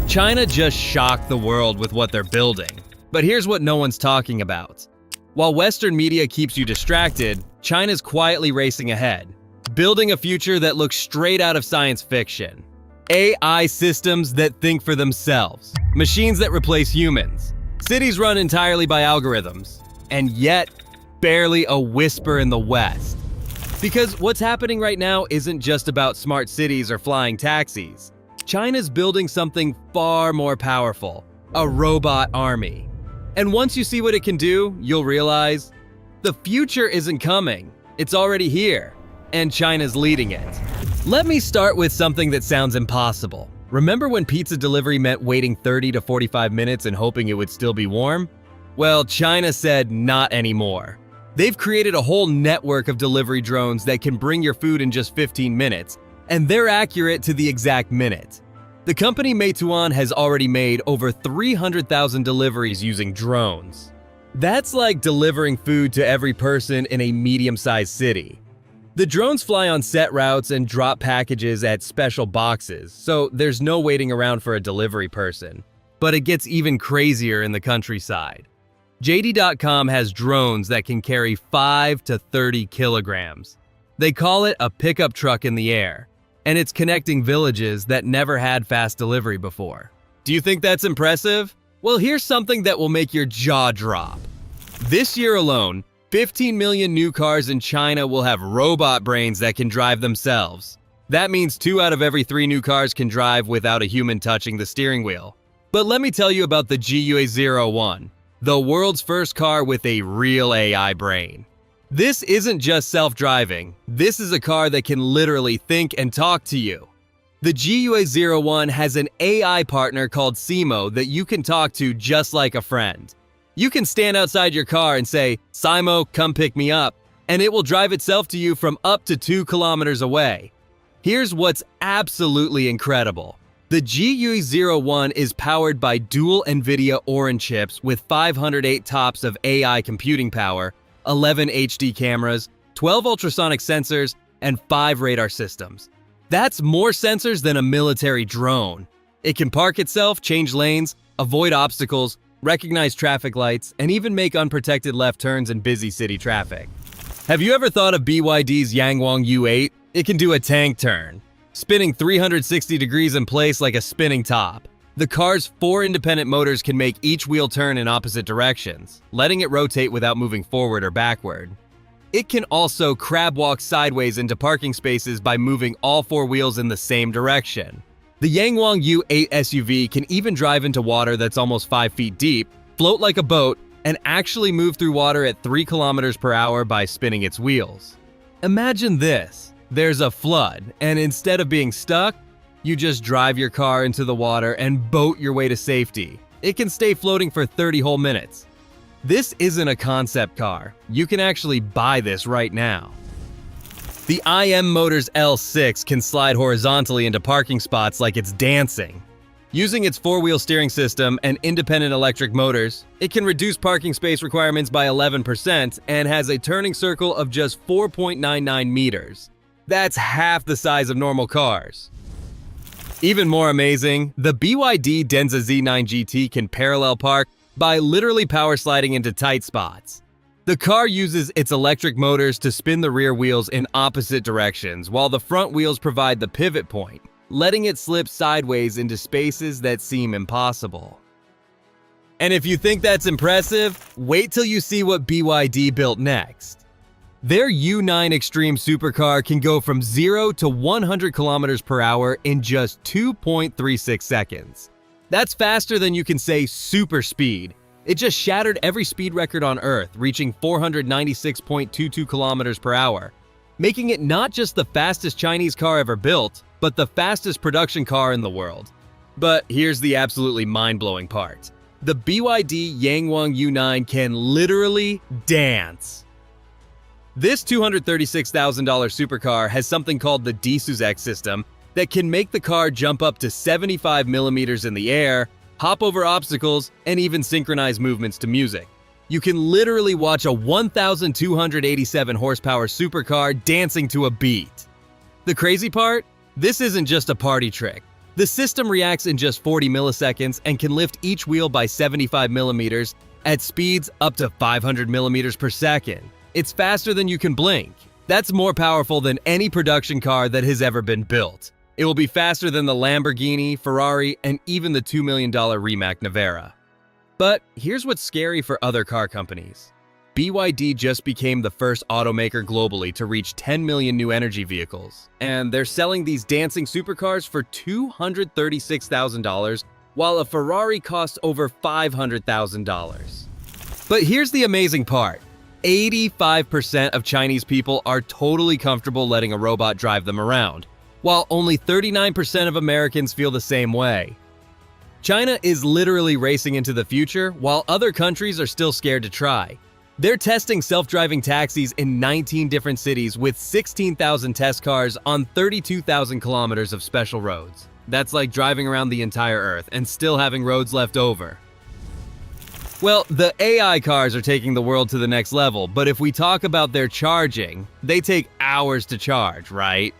China just shocked the world with what they're building. But here's what no one's talking about. While Western media keeps you distracted, China's quietly racing ahead, building a future that looks straight out of science fiction. AI systems that think for themselves, machines that replace humans, cities run entirely by algorithms, and yet barely a whisper in the West. Because what's happening right now isn't just about smart cities or flying taxis. China's building something far more powerful, a robot army. And once you see what it can do, you'll realize the future isn't coming, it's already here, and China's leading it. Let me start with something that sounds impossible. Remember when pizza delivery meant waiting 30 to 45 minutes and hoping it would still be warm? Well, China said not anymore. They've created a whole network of delivery drones that can bring your food in just 15 minutes, and they're accurate to the exact minute. The company Meituan has already made over 300,000 deliveries using drones. That's like delivering food to every person in a medium-sized city. The drones fly on set routes and drop packages at special boxes, so there's no waiting around for a delivery person. But it gets even crazier in the countryside. JD.com has drones that can carry 5 to 30 kilograms. They call it a pickup truck in the air, and it's connecting villages that never had fast delivery before. Do you think that's impressive? Well, here's something that will make your jaw drop. This year alone, 15 million new cars in China will have robot brains that can drive themselves. That means 2 out of every 3 new cars can drive without a human touching the steering wheel. But let me tell you about the GUA01, the world's first car with a real AI brain. This isn't just self-driving, this is a car that can literally think and talk to you. The GUA01 has an AI partner called Simo that you can talk to just like a friend. You can stand outside your car and say, "Simo, come pick me up," and it will drive itself to you from up to 2 kilometers away. Here's what's absolutely incredible. The GUA01 is powered by dual NVIDIA Orin chips with 508 TOPS of AI computing power, 11 HD cameras, 12 ultrasonic sensors, and 5 radar systems. That's more sensors than a military drone. It can park itself, change lanes, avoid obstacles, recognize traffic lights, and even make unprotected left turns in busy city traffic. Have you ever thought of BYD's Yangwang U8? It can do a tank turn, spinning 360 degrees in place like a spinning top. The car's 4 independent motors can make each wheel turn in opposite directions, letting it rotate without moving forward or backward. It can also crab walk sideways into parking spaces by moving all 4 wheels in the same direction. The Yangwang U8 SUV can even drive into water that's almost 5 feet deep, float like a boat, and actually move through water at 3 kilometers per hour by spinning its wheels. Imagine this. There's a flood, and instead of being stuck, you just drive your car into the water and boat your way to safety. It can stay floating for 30 whole minutes. This isn't a concept car. You can actually buy this right now. The IM Motors L6 can slide horizontally into parking spots like it's dancing. Using its 4-wheel steering system and independent electric motors, it can reduce parking space requirements by 11% and has a turning circle of just 4.99 meters. That's half the size of normal cars. Even more amazing, the BYD Denza Z9 GT can parallel park by literally power sliding into tight spots. The car uses its electric motors to spin the rear wheels in opposite directions, while the front wheels provide the pivot point, letting it slip sideways into spaces that seem impossible. And if you think that's impressive, wait till you see what BYD built next. Their U9 Extreme supercar can go from 0 to 100 kilometers per hour in just 2.36 seconds. That's faster than you can say super speed. It just shattered every speed record on Earth, reaching 496.22 kilometers per hour, making it not just the fastest Chinese car ever built, but the fastest production car in the world. But here's the absolutely mind-blowing part. The BYD Yangwang U9 can literally dance. This $236,000 supercar has something called the D-Suzek system that can make the car jump up to 75 millimeters in the air, hop over obstacles, and even synchronize movements to music. You can literally watch a 1,287 horsepower supercar dancing to a beat. The crazy part? This isn't just a party trick. The system reacts in just 40 milliseconds and can lift each wheel by 75 millimeters at speeds up to 500 millimeters per second. It's faster than you can blink. That's more powerful than any production car that has ever been built. It will be faster than the Lamborghini, Ferrari, and even the $2 million Rimac Nevera. But here's what's scary for other car companies. BYD just became the first automaker globally to reach 10 million new energy vehicles, and they're selling these dancing supercars for $236,000, while a Ferrari costs over $500,000. But here's the amazing part. 85% of Chinese people are totally comfortable letting a robot drive them around, while only 39% of Americans feel the same way. China is literally racing into the future, while other countries are still scared to try. They're testing self-driving taxis in 19 different cities with 16,000 test cars on 32,000 kilometers of special roads. That's like driving around the entire Earth and still having roads left over. Well, the AI cars are taking the world to the next level, but if we talk about their charging, they take hours to charge, right?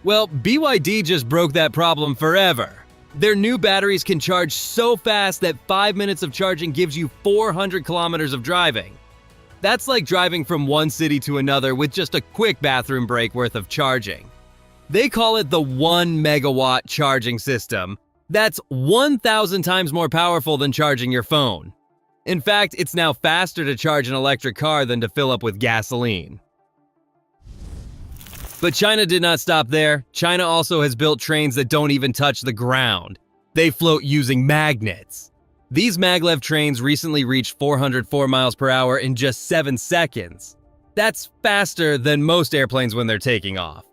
Well, BYD just broke that problem forever. Their new batteries can charge so fast that 5 minutes of charging gives you 400 kilometers of driving. That's like driving from one city to another with just a quick bathroom break worth of charging. They call it the 1 megawatt charging system. That's 1,000 times more powerful than charging your phone. In fact, it's now faster to charge an electric car than to fill up with gasoline. But China did not stop there. China also has built trains that don't even touch the ground. They float using magnets. These maglev trains recently reached 404 miles per hour in just 7 seconds. That's faster than most airplanes when they're taking off.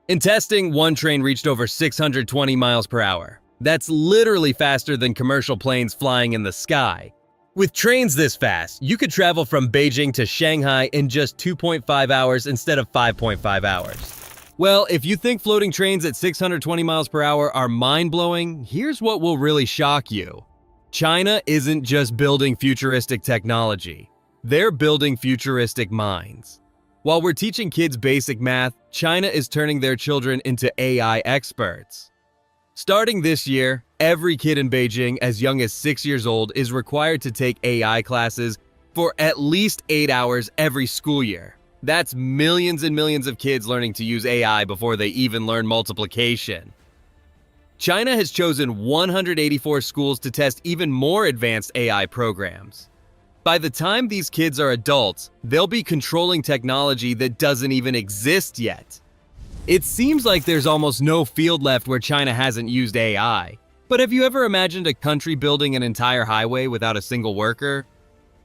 In testing, one train reached over 620 miles per hour. That's literally faster than commercial planes flying in the sky. With trains this fast, you could travel from Beijing to Shanghai in just 2.5 hours instead of 5.5 hours. Well, if you think floating trains at 620 miles per hour are mind-blowing, here's what will really shock you. China isn't just building futuristic technology. They're building futuristic minds. While we're teaching kids basic math, China is turning their children into AI experts. Starting this year, every kid in Beijing as young as 6 years old is required to take AI classes for at least 8 hours every school year. That's millions and millions of kids learning to use AI before they even learn multiplication. China has chosen 184 schools to test even more advanced AI programs. By the time these kids are adults, they'll be controlling technology that doesn't even exist yet. It seems like there's almost no field left where China hasn't used AI. But have you ever imagined a country building an entire highway without a single worker?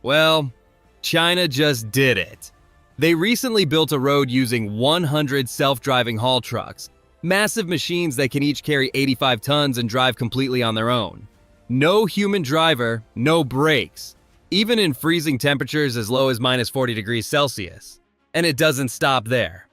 Well, China just did it. They recently built a road using 100 self-driving haul trucks, massive machines that can each carry 85 tons and drive completely on their own. No human driver, no brakes, even in freezing temperatures as low as minus 40 degrees Celsius. And it doesn't stop there.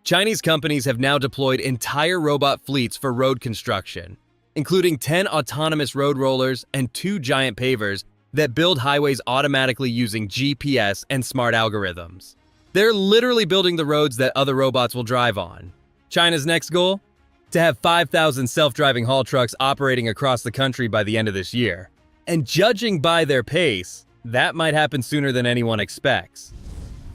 Chinese companies have now deployed entire robot fleets for road construction, including 10 autonomous road rollers and 2 giant pavers that build highways automatically using GPS and smart algorithms. They're literally building the roads that other robots will drive on. China's next goal? To have 5,000 self-driving haul trucks operating across the country by the end of this year. And judging by their pace, that might happen sooner than anyone expects.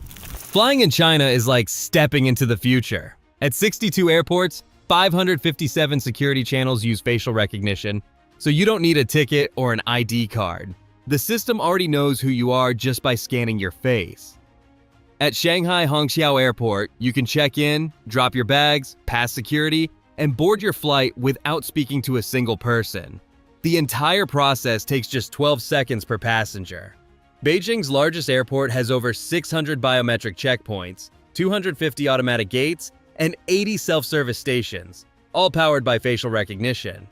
Flying in China is like stepping into the future. At 62 airports, 557 security channels use facial recognition, so you don't need a ticket or an ID card. The system already knows who you are just by scanning your face. At Shanghai Hongqiao Airport, you can check in, drop your bags, pass security, and board your flight without speaking to a single person. The entire process takes just 12 seconds per passenger. Beijing's largest airport has over 600 biometric checkpoints, 250 automatic gates, and 80 self-service stations, all powered by facial recognition.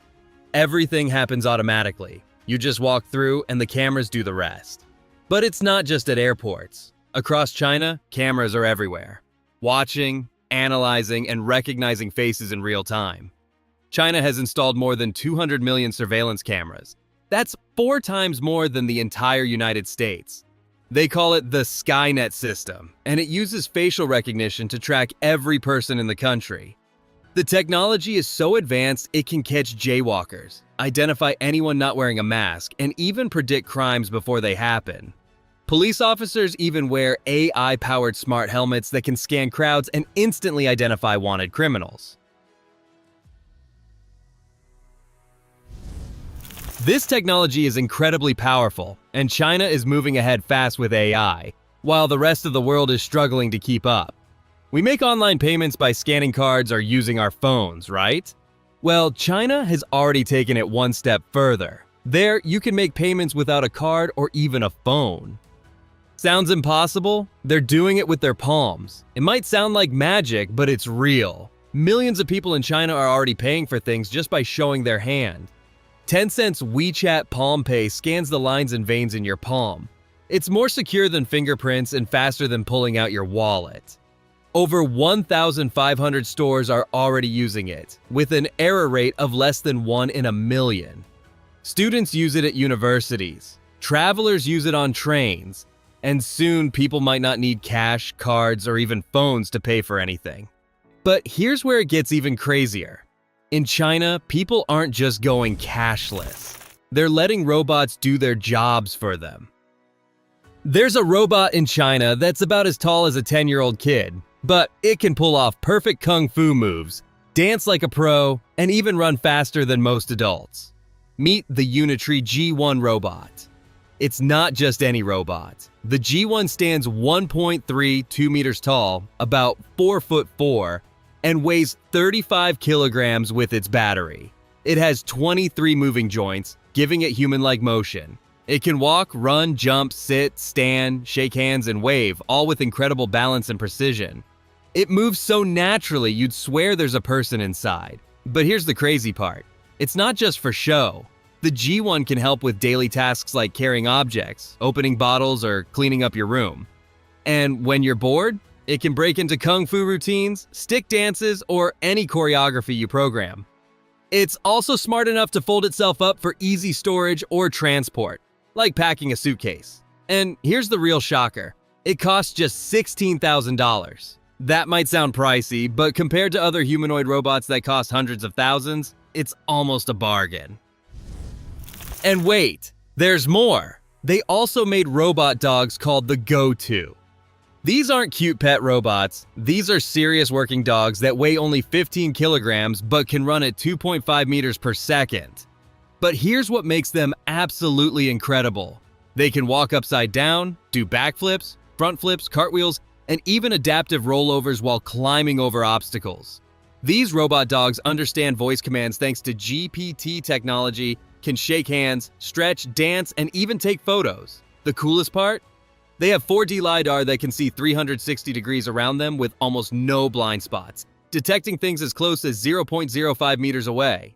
Everything happens automatically. You just walk through and the cameras do the rest. But it's not just at airports. Across China, cameras are everywhere, watching, analyzing, and recognizing faces in real time. China has installed more than 200 million surveillance cameras. That's 4 times more than the entire United States. They call it the Skynet system, and it uses facial recognition to track every person in the country. The technology is so advanced it can catch jaywalkers, identify anyone not wearing a mask, and even predict crimes before they happen. Police officers even wear AI-powered smart helmets that can scan crowds and instantly identify wanted criminals. This technology is incredibly powerful, and China is moving ahead fast with AI, while the rest of the world is struggling to keep up. We make online payments by scanning cards or using our phones, right? Well, China has already taken it one step further. There, you can make payments without a card or even a phone. Sounds impossible? They're doing it with their palms. It might sound like magic, but it's real. Millions of people in China are already paying for things just by showing their hand. Tencent's WeChat Palm Pay scans the lines and veins in your palm. It's more secure than fingerprints and faster than pulling out your wallet. Over 1,500 stores are already using it, with an error rate of less than 1 in a million. Students use it at universities, travelers use it on trains, and soon people might not need cash, cards, or even phones to pay for anything. But here's where it gets even crazier. In China, people aren't just going cashless. They're letting robots do their jobs for them. There's a robot in China that's about as tall as a 10-year-old kid, but it can pull off perfect kung fu moves, dance like a pro, and even run faster than most adults. Meet the Unitree G1 robot. It's not just any robot. The G1 stands 1.32 meters tall, about 4'4", and weighs 35 kilograms with its battery. It has 23 moving joints, giving it human-like motion. It can walk, run, jump, sit, stand, shake hands, and wave, all with incredible balance and precision. It moves so naturally you'd swear there's a person inside. But here's the crazy part. It's not just for show. The G1 can help with daily tasks like carrying objects, opening bottles, or cleaning up your room. And when you're bored, it can break into kung fu routines, stick dances, or any choreography you program. It's also smart enough to fold itself up for easy storage or transport, like packing a suitcase. And here's the real shocker. It costs just $16,000. That might sound pricey, but compared to other humanoid robots that cost hundreds of thousands, it's almost a bargain. And wait, there's more. They also made robot dogs called the Go-To. These aren't cute pet robots. These are serious working dogs that weigh only 15 kilograms but can run at 2.5 meters per second. But here's what makes them absolutely incredible. They can walk upside down, do backflips, front flips, cartwheels, and even adaptive rollovers while climbing over obstacles. These robot dogs understand voice commands thanks to GPT technology, can shake hands, stretch, dance, and even take photos. The coolest part? They have 4D LiDAR that can see 360 degrees around them with almost no blind spots, detecting things as close as 0.05 meters away.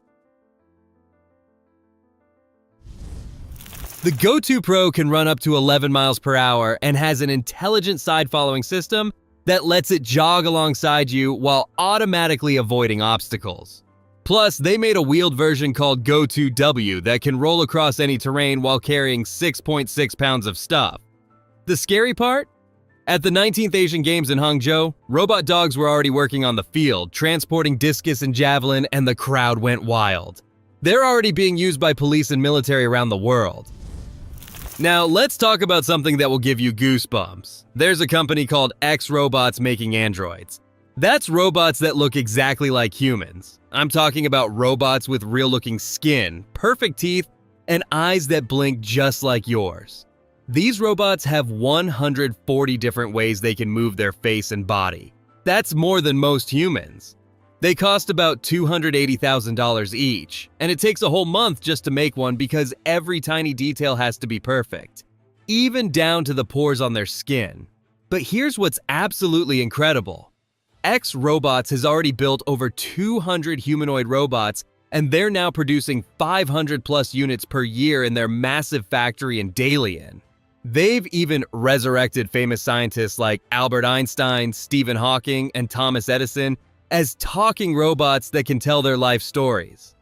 The Go-To Pro can run up to 11 miles per hour and has an intelligent side-following system that lets it jog alongside you while automatically avoiding obstacles. Plus, they made a wheeled version called Go-To W that can roll across any terrain while carrying 6.6 pounds of stuff. The scary part? At the 19th Asian Games in Hangzhou, robot dogs were already working on the field, transporting discus and javelin, and the crowd went wild. They're already being used by police and military around the world. Now, let's talk about something that will give you goosebumps. There's a company called X Robots making androids. That's robots that look exactly like humans. I'm talking about robots with real-looking skin, perfect teeth, and eyes that blink just like yours. These robots have 140 different ways they can move their face and body. That's more than most humans. They cost about $280,000 each, and it takes a whole month just to make one because every tiny detail has to be perfect, even down to the pores on their skin. But here's what's absolutely incredible. X Robots has already built over 200 humanoid robots, and they're now producing 500 plus units per year in their massive factory in Dalian. They've even resurrected famous scientists like Albert Einstein, Stephen Hawking, and Thomas Edison as talking robots that can tell their life stories.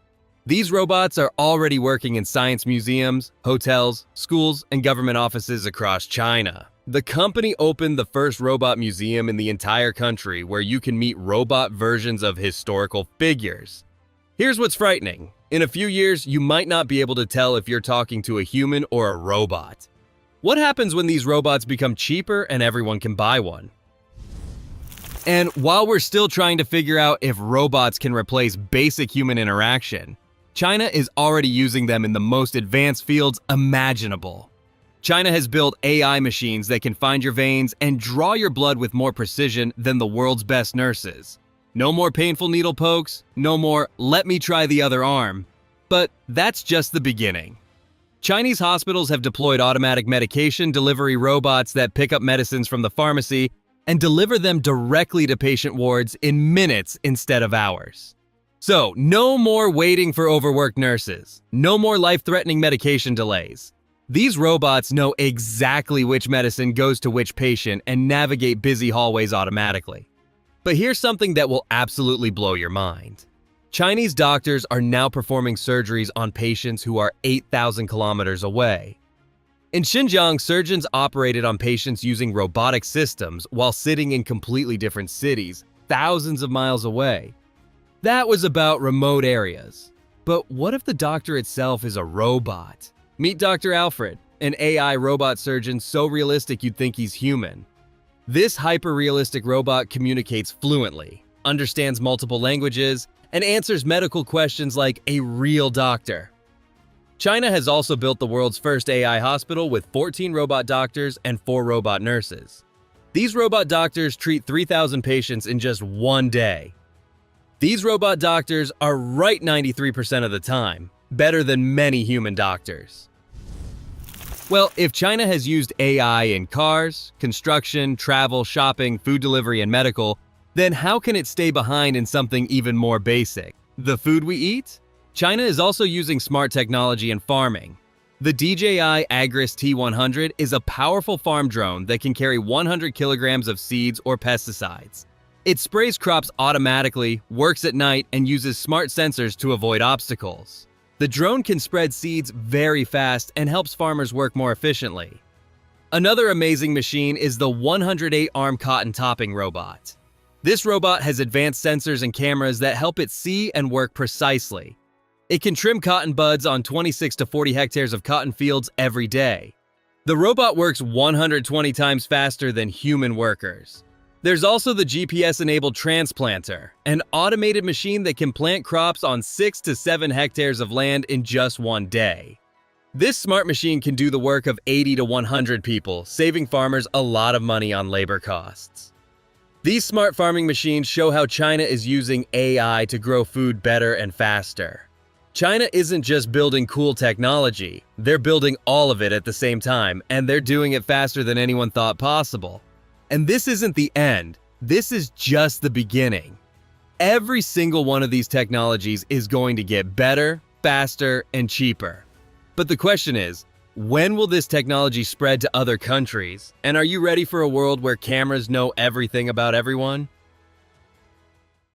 These robots are already working in science museums, hotels, schools, and government offices across China. The company opened the first robot museum in the entire country where you can meet robot versions of historical figures. Here's what's frightening. In a few years, you might not be able to tell if you're talking to a human or a robot. What happens when these robots become cheaper and everyone can buy one? And while we're still trying to figure out if robots can replace basic human interaction, China is already using them in the most advanced fields imaginable. China has built AI machines that can find your veins and draw your blood with more precision than the world's best nurses. No more painful needle pokes, no more "let me try the other arm." But that's just the beginning. Chinese hospitals have deployed automatic medication delivery robots that pick up medicines from the pharmacy and deliver them directly to patient wards in minutes instead of hours. So, no more waiting for overworked nurses. No more life-threatening medication delays. These robots know exactly which medicine goes to which patient and navigate busy hallways automatically. But here's something that will absolutely blow your mind. Chinese doctors are now performing surgeries on patients who are 8,000 kilometers away. In Xinjiang, surgeons operated on patients using robotic systems while sitting in completely different cities, thousands of miles away. That was about remote areas. But what if the doctor itself is a robot? Meet Dr. Alfred, an AI robot surgeon so realistic you'd think he's human. This hyper-realistic robot communicates fluently, understands multiple languages, and answers medical questions like a real doctor. China has also built the world's first AI hospital with 14 robot doctors and 4 robot nurses. These robot doctors treat 3,000 patients in just one day. These robot doctors are right 93% of the time, better than many human doctors. Well, if China has used AI in cars, construction, travel, shopping, food delivery, and medical, then how can it stay behind in something even more basic? The food we eat? China is also using smart technology in farming. The DJI Agris T100 is a powerful farm drone that can carry 100 kilograms of seeds or pesticides. It sprays crops automatically, works at night, and uses smart sensors to avoid obstacles. The drone can spread seeds very fast and helps farmers work more efficiently. Another amazing machine is the 108-arm cotton topping robot. This robot has advanced sensors and cameras that help it see and work precisely. It can trim cotton buds on 26 to 40 hectares of cotton fields every day. The robot works 120 times faster than human workers. There's also the GPS-enabled transplanter, an automated machine that can plant crops on 6 to 7 hectares of land in just one day. This smart machine can do the work of 80 to 100 people, saving farmers a lot of money on labor costs. These smart farming machines show how China is using AI to grow food better and faster. China isn't just building cool technology, they're building all of it at the same time, and they're doing it faster than anyone thought possible. And this isn't the end, this is just the beginning. Every single one of these technologies is going to get better, faster, and cheaper. But the question is, when will this technology spread to other countries? And are you ready for a world where cameras know everything about everyone?